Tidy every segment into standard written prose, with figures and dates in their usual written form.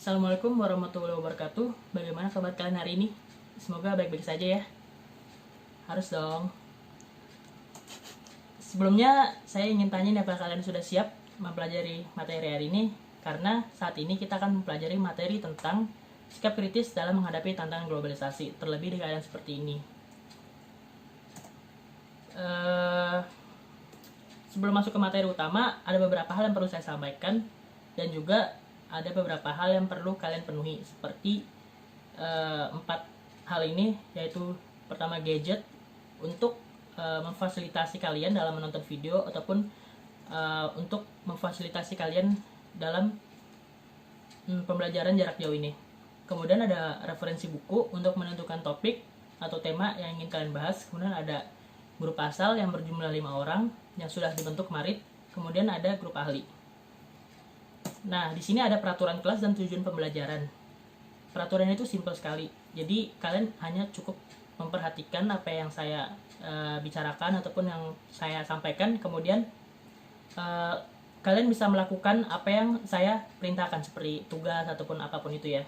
Assalamualaikum warahmatullahi wabarakatuh. Bagaimana kabar kalian hari ini? Semoga baik-baik saja ya. Harus dong. Sebelumnya saya ingin tanya nih, apakah kalian sudah siap mempelajari materi hari ini? Karena saat ini kita akan mempelajari materi tentang sikap kritis dalam menghadapi tantangan globalisasi, terlebih di keadaan seperti ini. Sebelum masuk ke materi utama, ada beberapa hal yang perlu saya sampaikan dan juga ada beberapa hal yang perlu kalian penuhi, seperti 4 hal ini, yaitu pertama, gadget untuk memfasilitasi kalian dalam menonton video ataupun untuk memfasilitasi kalian dalam pembelajaran jarak jauh ini. Kemudian ada referensi buku untuk menentukan topik atau tema yang ingin kalian bahas. Kemudian ada grup asal yang berjumlah 5 orang yang sudah dibentuk kemarin. Kemudian ada grup ahli. Nah, di sini ada peraturan kelas dan tujuan pembelajaran. Peraturan itu simpel sekali. Jadi, kalian hanya cukup memperhatikan apa yang saya bicarakan ataupun yang saya sampaikan. Kemudian, kalian bisa melakukan apa yang saya perintahkan, seperti tugas ataupun apapun itu ya.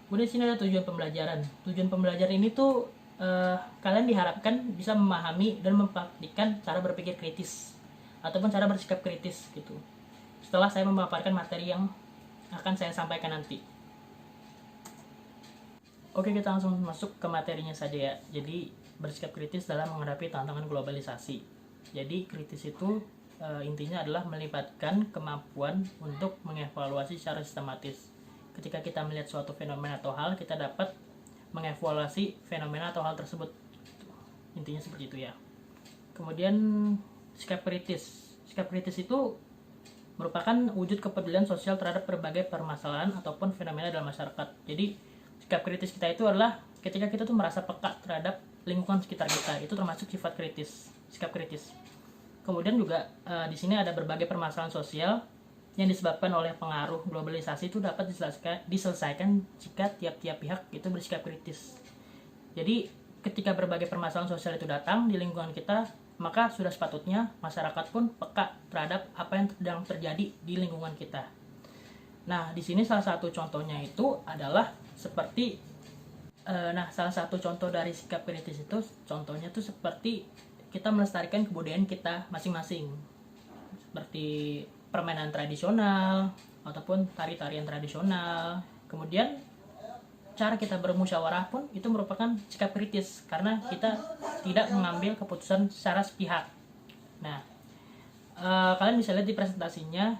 Kemudian, di sini ada tujuan pembelajaran. Tujuan pembelajaran ini tuh kalian diharapkan bisa memahami dan mempraktikkan cara berpikir kritis ataupun cara bersikap kritis gitu, setelah saya memaparkan materi yang akan saya sampaikan nanti. Oke, kita langsung masuk ke materinya saja ya. Jadi, bersikap kritis dalam menghadapi tantangan globalisasi. Jadi, kritis itu intinya adalah melibatkan kemampuan untuk mengevaluasi secara sistematis. Ketika kita melihat suatu fenomena atau hal, kita dapat mengevaluasi fenomena atau hal tersebut. Intinya seperti itu ya. Kemudian, sikap kritis. Sikap kritis itu merupakan wujud kepedulian sosial terhadap berbagai permasalahan ataupun fenomena dalam masyarakat. Jadi, sikap kritis kita itu adalah ketika kita tuh merasa peka terhadap lingkungan sekitar kita. Itu termasuk sifat kritis, sikap kritis. Kemudian juga di sini ada berbagai permasalahan sosial yang disebabkan oleh pengaruh globalisasi itu dapat diselesaikan jika tiap-tiap pihak itu bersikap kritis. Jadi, ketika berbagai permasalahan sosial itu datang di lingkungan kita, maka sudah sepatutnya masyarakat pun peka terhadap apa yang sedang terjadi di lingkungan kita. Nah, di sini salah satu contohnya itu adalah seperti salah satu contoh dari sikap kritis itu, contohnya tuh seperti kita melestarikan kebudayaan kita masing-masing, seperti permainan tradisional ataupun tari-tarian tradisional. Kemudian cara kita bermusyawarah pun itu merupakan sikap kritis karena kita tidak mengambil keputusan secara sepihak. Nah, kalian bisa lihat di presentasinya,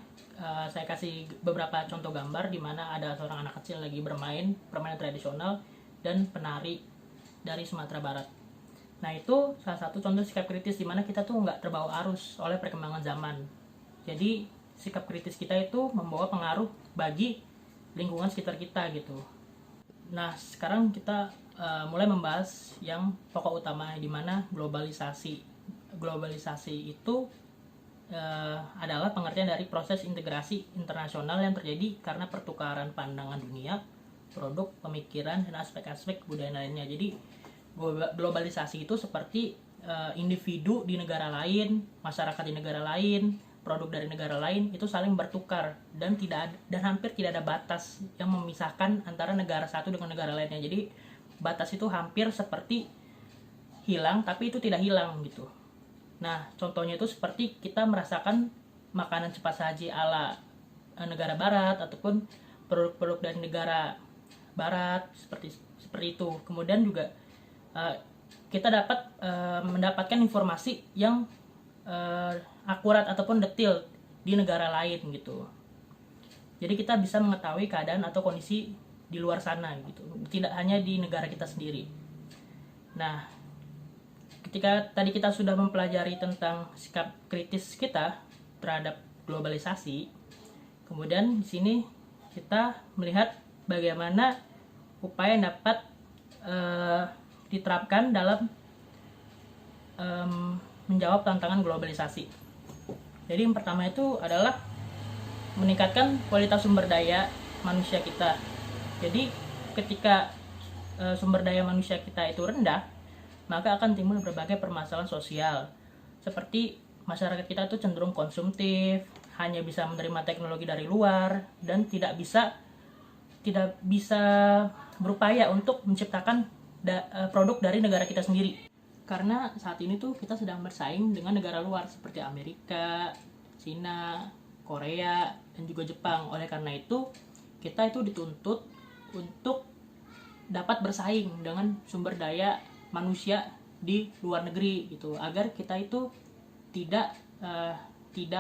saya kasih beberapa contoh gambar di mana ada seorang anak kecil lagi bermain permainan tradisional dan penari dari Sumatera Barat. Nah, itu salah satu contoh sikap kritis di mana kita tuh nggak terbawa arus oleh perkembangan zaman. Jadi, sikap kritis kita itu membawa pengaruh bagi lingkungan sekitar kita gitu. Nah, sekarang kita mulai membahas yang pokok utama, di mana globalisasi. Globalisasi itu adalah pengertian dari proses integrasi internasional yang terjadi karena pertukaran pandangan dunia, produk, pemikiran, dan aspek-aspek kebudayaan lainnya. Jadi, globalisasi itu seperti individu di negara lain, masyarakat di negara lain, produk dari negara lain itu saling bertukar dan hampir tidak ada batas yang memisahkan antara negara satu dengan negara lainnya. Jadi batas itu hampir seperti hilang, tapi itu tidak hilang gitu. Nah, contohnya itu seperti kita merasakan makanan cepat saji ala negara barat ataupun produk-produk dari negara barat seperti itu. Kemudian juga kita dapat mendapatkan informasi yang akurat ataupun detail di negara lain gitu. Jadi kita bisa mengetahui keadaan atau kondisi di luar sana gitu, tidak hanya di negara kita sendiri. Nah, ketika tadi kita sudah mempelajari tentang sikap kritis kita terhadap globalisasi, kemudian di sini kita melihat bagaimana upaya yang dapat diterapkan dalam menjawab tantangan globalisasi. Jadi yang pertama itu adalah meningkatkan kualitas sumber daya manusia kita. Jadi ketika sumber daya manusia kita itu rendah, maka akan timbul berbagai permasalahan sosial. Seperti masyarakat kita itu cenderung konsumtif, hanya bisa menerima teknologi dari luar, dan tidak bisa tidak bisa berupaya untuk menciptakan produk dari negara kita sendiri. Karena saat ini tuh kita sedang bersaing dengan negara luar seperti Amerika, Cina, Korea, dan juga Jepang. Oleh karena itu, kita itu dituntut untuk dapat bersaing dengan sumber daya manusia di luar negeri gitu, agar kita itu tidak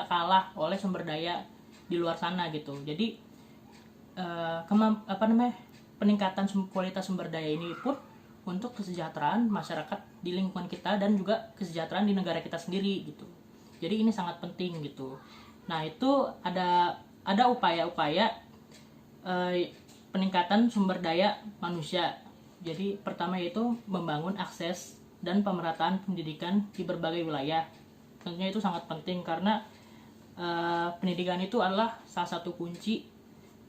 kalah oleh sumber daya di luar sana gitu. Jadi peningkatan kualitas sumber daya ini pun untuk kesejahteraan masyarakat di lingkungan kita dan juga kesejahteraan di negara kita sendiri gitu. Jadi ini sangat penting gitu. Nah, itu ada upaya-upaya peningkatan sumber daya manusia. Jadi pertama yaitu membangun akses dan pemerataan pendidikan di berbagai wilayah. Tentunya itu sangat penting karena pendidikan itu adalah salah satu kunci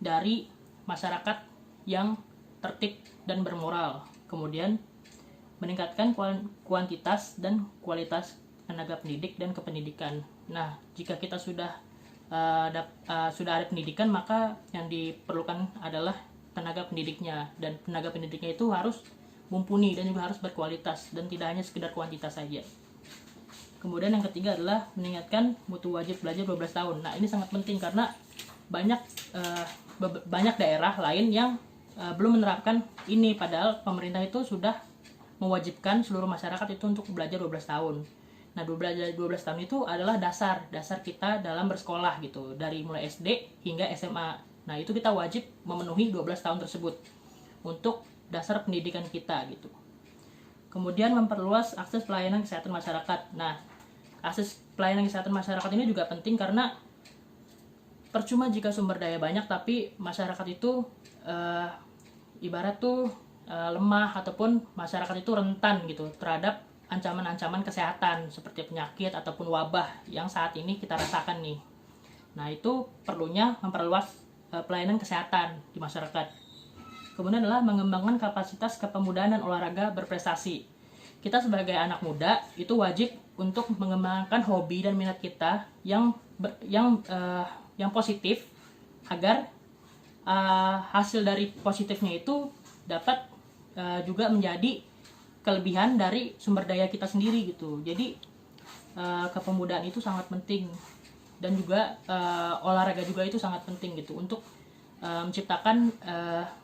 dari masyarakat yang tertib dan bermoral. Kemudian meningkatkan kuantitas dan kualitas tenaga pendidik dan kependidikan. Nah, jika kita sudah ada pendidikan, maka yang diperlukan adalah tenaga pendidiknya, dan tenaga pendidiknya itu harus mumpuni dan juga harus berkualitas dan tidak hanya sekedar kuantitas saja. Kemudian yang ketiga adalah meningkatkan mutu wajib belajar 12 tahun. Nah, ini sangat penting karena banyak daerah lain yang belum menerapkan ini, padahal pemerintah itu sudah mewajibkan seluruh masyarakat itu untuk belajar 12 tahun. Nah, 12 tahun itu adalah dasar kita dalam bersekolah gitu, dari mulai SD hingga SMA. Nah, itu kita wajib memenuhi 12 tahun tersebut untuk dasar pendidikan kita gitu. Kemudian memperluas akses pelayanan kesehatan masyarakat. Nah, akses pelayanan kesehatan masyarakat ini juga penting karena percuma jika sumber daya banyak tapi masyarakat itu ibarat tuh lemah, ataupun masyarakat itu rentan gitu terhadap ancaman-ancaman kesehatan seperti penyakit ataupun wabah yang saat ini kita rasakan nih. Nah, itu perlunya memperluas pelayanan kesehatan di masyarakat. Kemudian adalah mengembangkan kapasitas kepemudaan dan olahraga berprestasi. Kita sebagai anak muda itu wajib untuk mengembangkan hobi dan minat kita yang positif, agar hasil dari positifnya itu dapat juga menjadi kelebihan dari sumber daya kita sendiri gitu. Jadi kepemudaan itu sangat penting, dan juga olahraga juga itu sangat penting gitu untuk menciptakan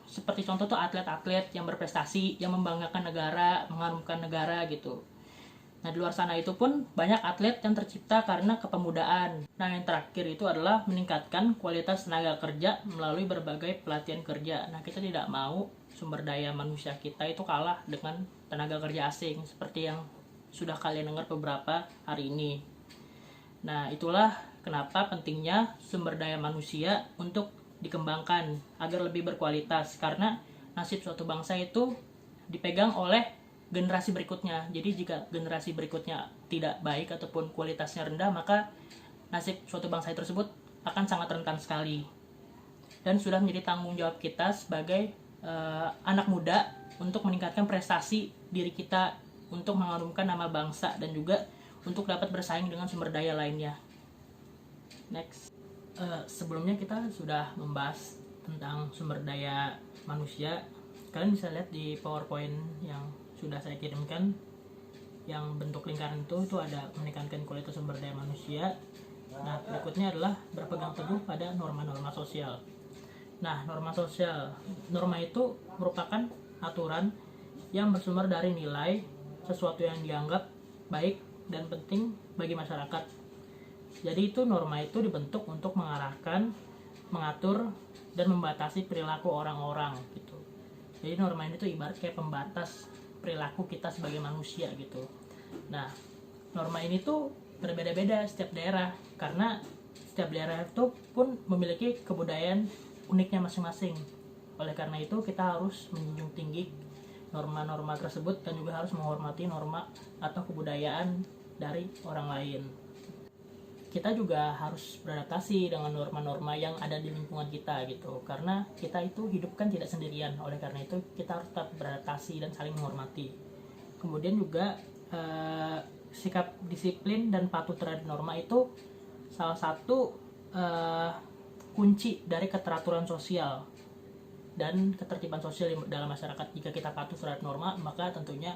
seperti contoh tuh atlet-atlet yang berprestasi, yang membanggakan negara, mengharumkan negara gitu. Nah, di luar sana itu pun banyak atlet yang tercipta karena kepemudaan. Nah, yang terakhir itu adalah meningkatkan kualitas tenaga kerja melalui berbagai pelatihan kerja. Nah, kita tidak mau sumber daya manusia kita itu kalah dengan tenaga kerja asing seperti yang sudah kalian dengar beberapa hari ini. Nah, itulah kenapa pentingnya sumber daya manusia untuk dikembangkan agar lebih berkualitas, karena nasib suatu bangsa itu dipegang oleh generasi berikutnya. Jadi jika generasi berikutnya tidak baik ataupun kualitasnya rendah, maka nasib suatu bangsa tersebut akan sangat rentan sekali. Dan sudah menjadi tanggung jawab kita sebagai anak muda untuk meningkatkan prestasi diri kita, untuk mengharumkan nama bangsa, dan juga untuk dapat bersaing dengan sumber daya lainnya. Next. Sebelumnya kita sudah membahas tentang sumber daya manusia. Kalian bisa lihat di PowerPoint yang sudah saya kirimkan, yang bentuk lingkaran itu ada meningkatkan kualitas sumber daya manusia. Nah, berikutnya adalah berpegang teguh pada norma-norma sosial. Nah, norma itu merupakan aturan yang bersumber dari nilai sesuatu yang dianggap baik dan penting bagi masyarakat. Jadi itu norma itu dibentuk untuk mengarahkan, mengatur, dan membatasi perilaku orang-orang gitu. Jadi norma ini tuh ibarat kayak pembatas perilaku kita sebagai manusia gitu. Nah, norma ini tuh berbeda-beda setiap daerah, karena setiap daerah itu pun memiliki kebudayaan uniknya masing-masing. Oleh karena itu kita harus menjunjung tinggi norma-norma tersebut dan juga harus menghormati norma atau kebudayaan dari orang lain. Kita juga harus beradaptasi dengan norma-norma yang ada di lingkungan kita gitu, karena kita itu hidup kan tidak sendirian. Oleh karena itu kita harus tetap beradaptasi dan saling menghormati. Kemudian juga sikap disiplin dan patuh terhadap norma itu salah satu kunci dari keteraturan sosial. dan ketertiban sosial dalam masyarakat. Jika kita patuh terhadap norma, maka tentunya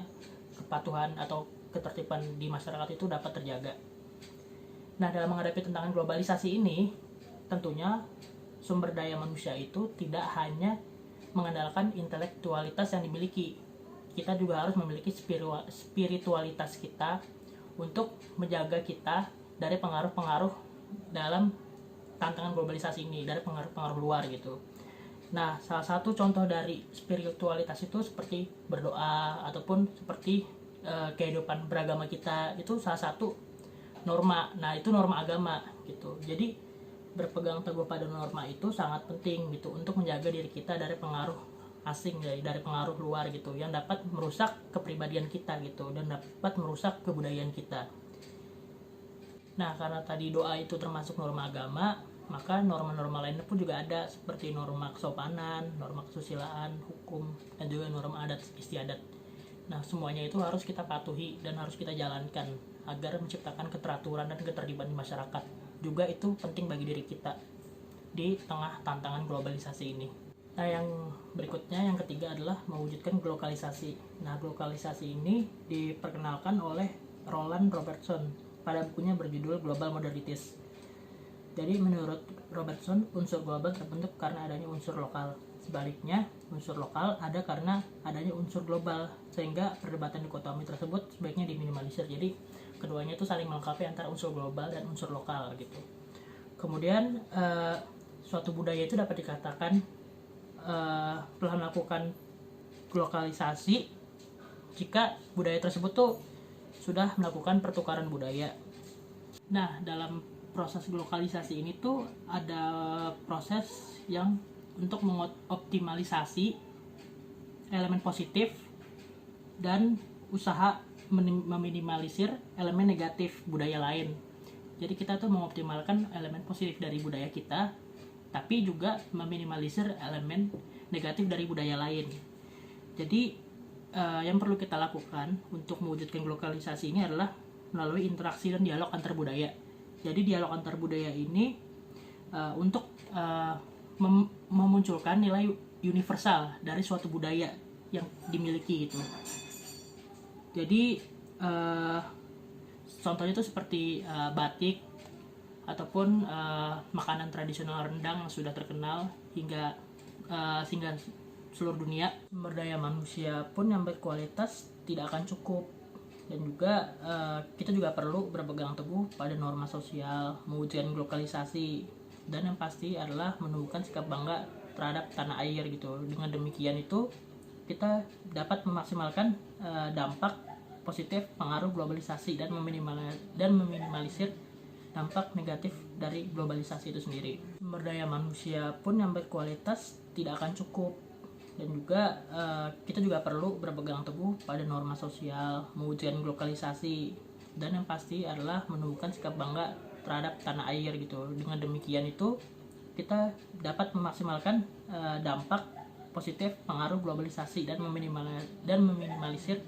kepatuhan atau ketertiban di masyarakat itu dapat terjaga. Nah, dalam menghadapi tantangan globalisasi ini, tentunya sumber daya manusia itu tidak hanya mengandalkan intelektualitas yang dimiliki. Kita juga harus memiliki spiritualitas kita untuk menjaga kita dari pengaruh-pengaruh dalam tantangan globalisasi ini, dari pengaruh-pengaruh luar gitu. Nah, salah satu contoh dari spiritualitas itu seperti berdoa ataupun seperti kehidupan beragama kita, itu salah satu norma. Nah, itu norma agama gitu. Jadi berpegang teguh pada norma itu sangat penting gitu untuk menjaga diri kita dari pengaruh asing, dari pengaruh luar gitu yang dapat merusak kepribadian kita gitu dan dapat merusak kebudayaan kita. Nah, karena tadi doa itu termasuk norma agama, maka norma-norma lainnya pun juga ada, seperti norma kesopanan, norma kesusilaan, hukum, dan juga norma adat istiadat. Nah, semuanya itu harus kita patuhi dan harus kita jalankan agar menciptakan keteraturan dan ketertiban di masyarakat. Juga itu penting bagi diri kita di tengah tantangan globalisasi ini. Nah, yang berikutnya, yang ketiga adalah mewujudkan globalisasi. Nah, globalisasi ini diperkenalkan oleh Roland Robertson pada bukunya berjudul Global Modernities. Jadi menurut Robertson, unsur global terbentuk karena adanya unsur lokal. Sebaliknya, unsur lokal ada karena adanya unsur global, sehingga perdebatan dikotomi tersebut sebaiknya diminimalisir. Jadi keduanya itu saling melengkapi antara unsur global dan unsur lokal gitu. Kemudian suatu budaya itu dapat dikatakan telah melakukan globalisasi jika budaya tersebut tuh sudah melakukan pertukaran budaya. Nah, dalam proses globalisasi ini tuh ada proses yang untuk mengoptimalisasi elemen positif dan usaha meminimalisir elemen negatif budaya lain. Jadi kita tuh mengoptimalkan elemen positif dari budaya kita, tapi juga meminimalisir elemen negatif dari budaya lain. Jadi yang perlu kita lakukan untuk mewujudkan globalisasi ini adalah melalui interaksi dan dialog antar budaya. Jadi dialog antar budaya ini untuk memunculkan nilai universal dari suatu budaya yang dimiliki gitu. Jadi contohnya itu seperti batik ataupun makanan tradisional rendang yang sudah terkenal hingga seluruh dunia. Sumber daya manusia pun yang berkualitas tidak akan cukup, dan juga kita juga perlu berpegang teguh pada norma sosial, mewujudkan globalisasi, dan yang pasti adalah menumbuhkan sikap bangga terhadap tanah air gitu. Dengan demikian itu kita dapat memaksimalkan dampak positif pengaruh globalisasi dan meminimalisir dampak negatif dari globalisasi itu sendiri. Sumber daya manusia pun yang berkualitas tidak akan cukup, dan juga kita juga perlu berpegang teguh pada norma sosial, mewujudkan globalisasi, dan yang pasti adalah menumbuhkan sikap bangga terhadap tanah air gitu. Dengan demikian itu kita dapat memaksimalkan dampak positif pengaruh globalisasi dan meminimalisir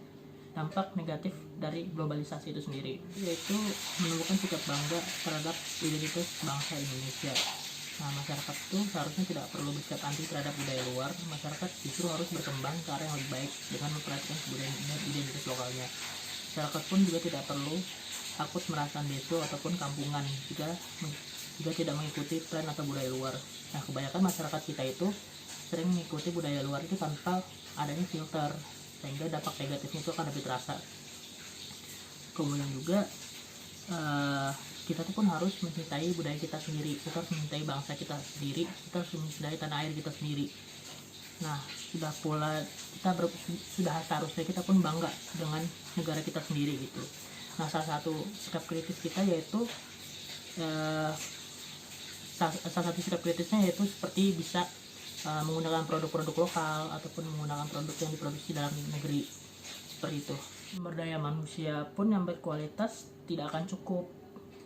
dampak negatif dari globalisasi itu sendiri, yaitu menumbuhkan sikap bangga terhadap identitas bangsa Indonesia. Nah, masyarakat itu seharusnya tidak perlu bersikap anti terhadap budaya luar. Masyarakat justru harus berkembang ke arah yang lebih baik dengan memperhatikan kebudayaan dan identitas lokalnya. Masyarakat pun juga tidak perlu takut merasa deso ataupun kampungan jika tidak mengikuti tren atau budaya luar. Nah, kebanyakan masyarakat kita itu sering mengikuti budaya luar itu tanpa adanya filter, sehingga dampak negatifnya itu akan lebih terasa. Kemudian juga kita tuh pun harus mencintai budaya kita sendiri, kita harus mencintai bangsa kita sendiri, kita harus mencintai tanah air kita sendiri. Nah, sudah pula sudah seharusnya kita pun bangga dengan negara kita sendiri gitu. Nah, salah satu sikap kritis kita yaitu salah satu sikap kritisnya yaitu seperti bisa menggunakan produk-produk lokal ataupun menggunakan produk yang diproduksi dalam negeri, seperti itu. Sumber daya manusia pun yang berkualitas tidak akan cukup,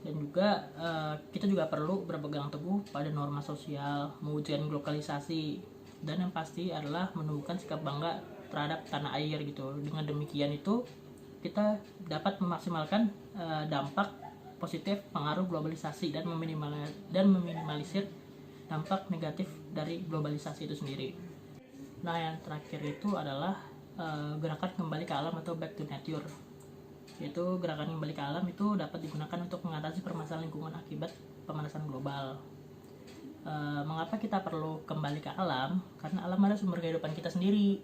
dan juga kita juga perlu berpegang teguh pada norma sosial, mewujudkan globalisasi, dan yang pasti adalah menumbuhkan sikap bangga terhadap tanah air gitu. Dengan demikian itu kita dapat memaksimalkan dampak positif pengaruh globalisasi dan meminimalisir dampak negatif dari globalisasi itu sendiri. Nah, yang terakhir itu adalah gerakan kembali ke alam atau back to nature. Yaitu gerakan kembali ke alam itu dapat digunakan untuk mengatasi permasalahan lingkungan akibat pemanasan global. Mengapa kita perlu kembali ke alam? Karena alam adalah sumber kehidupan kita sendiri.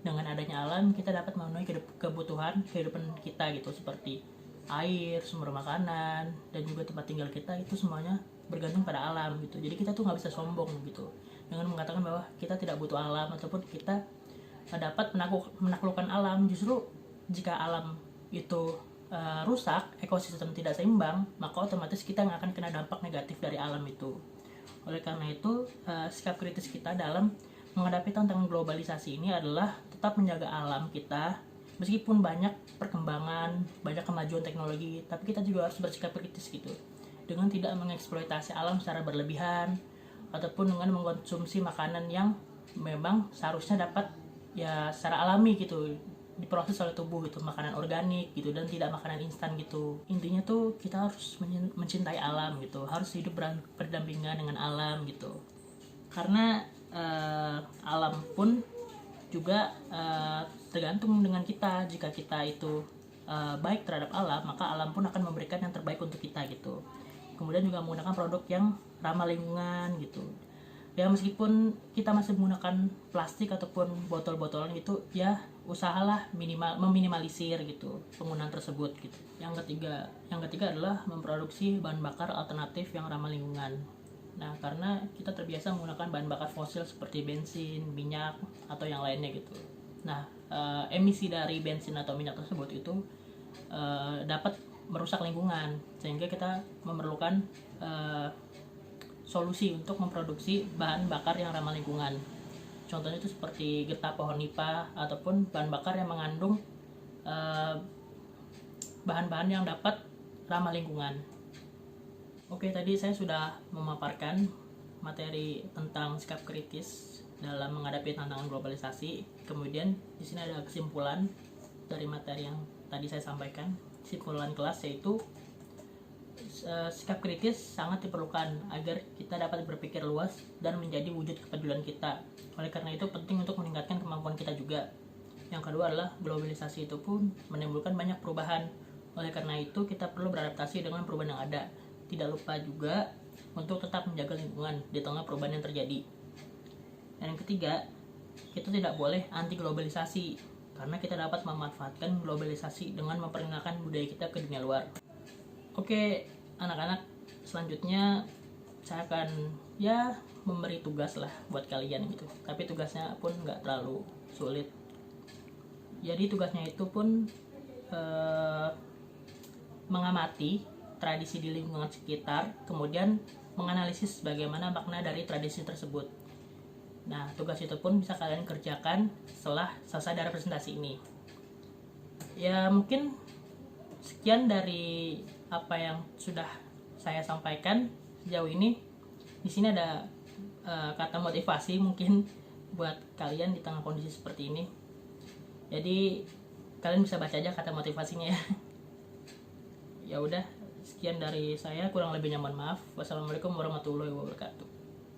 Dengan adanya alam, kita dapat memenuhi kebutuhan kehidupan kita gitu, seperti air, sumber makanan, dan juga tempat tinggal kita. Itu semuanya bergantung pada alam gitu. Jadi kita tuh nggak bisa sombong gitu dengan mengatakan bahwa kita tidak butuh alam ataupun kita dapat menaklukkan alam. Justru jika alam itu rusak, ekosistem tidak seimbang, maka otomatis kita akan kena dampak negatif dari alam itu. Oleh karena itu, sikap kritis kita dalam menghadapi tantangan globalisasi ini adalah tetap menjaga alam kita. Meskipun banyak perkembangan, banyak kemajuan teknologi, tapi kita juga harus bersikap kritis gitu, dengan tidak mengeksploitasi alam secara berlebihan, ataupun dengan mengkonsumsi makanan yang memang seharusnya dapat ya secara alami gitu diproses oleh tubuh gitu, makanan organik gitu, dan tidak makanan instan gitu. Intinya tuh kita harus mencintai alam gitu, harus hidup berdampingan dengan alam gitu, karena alam pun juga tergantung dengan kita. Jika kita itu baik terhadap alam, maka alam pun akan memberikan yang terbaik untuk kita gitu. Kemudian juga menggunakan produk yang ramah lingkungan gitu. Ya meskipun kita masih menggunakan plastik ataupun botol-botolan gitu, ya usahalah meminimalisir gitu penggunaan tersebut gitu. Yang ketiga adalah memproduksi bahan bakar alternatif yang ramah lingkungan. Nah, karena kita terbiasa menggunakan bahan bakar fosil seperti bensin, minyak, atau yang lainnya gitu. Nah, emisi dari bensin atau minyak tersebut itu dapat merusak lingkungan, sehingga kita memerlukan solusi untuk memproduksi bahan bakar yang ramah lingkungan. Contohnya itu seperti getah pohon nipah ataupun bahan bakar yang mengandung bahan-bahan yang dapat ramah lingkungan. Oke, tadi saya sudah memaparkan materi tentang sikap kritis dalam menghadapi tantangan globalisasi. Kemudian di sini ada kesimpulan dari materi yang tadi saya sampaikan. Kesimpulan kelas yaitu sikap kritis sangat diperlukan agar kita dapat berpikir luas dan menjadi wujud kepedulian kita. Oleh karena itu penting untuk meningkatkan kemampuan kita juga. Yang kedua adalah globalisasi itu pun menimbulkan banyak perubahan. Oleh karena itu kita perlu beradaptasi dengan perubahan yang ada. Tidak lupa juga untuk tetap menjaga lingkungan di tengah perubahan yang terjadi. Dan yang ketiga, kita tidak boleh anti globalisasi karena kita dapat memanfaatkan globalisasi dengan memperkenalkan budaya kita ke dunia luar. Oke, anak-anak, selanjutnya saya akan memberi tugas lah buat kalian gitu. Tapi tugasnya pun nggak terlalu sulit. Jadi tugasnya itu pun mengamati tradisi di lingkungan sekitar, kemudian menganalisis bagaimana makna dari tradisi tersebut. Nah, tugas itu pun bisa kalian kerjakan setelah selesai dari presentasi ini. Ya, mungkin sekian dari apa yang sudah saya sampaikan sejauh ini. Di sini ada kata motivasi mungkin buat kalian di tengah kondisi seperti ini. Jadi kalian bisa baca aja kata motivasinya ya. Ya udah, sekian dari saya, kurang lebihnya mohon maaf. Wassalamualaikum warahmatullahi wabarakatuh.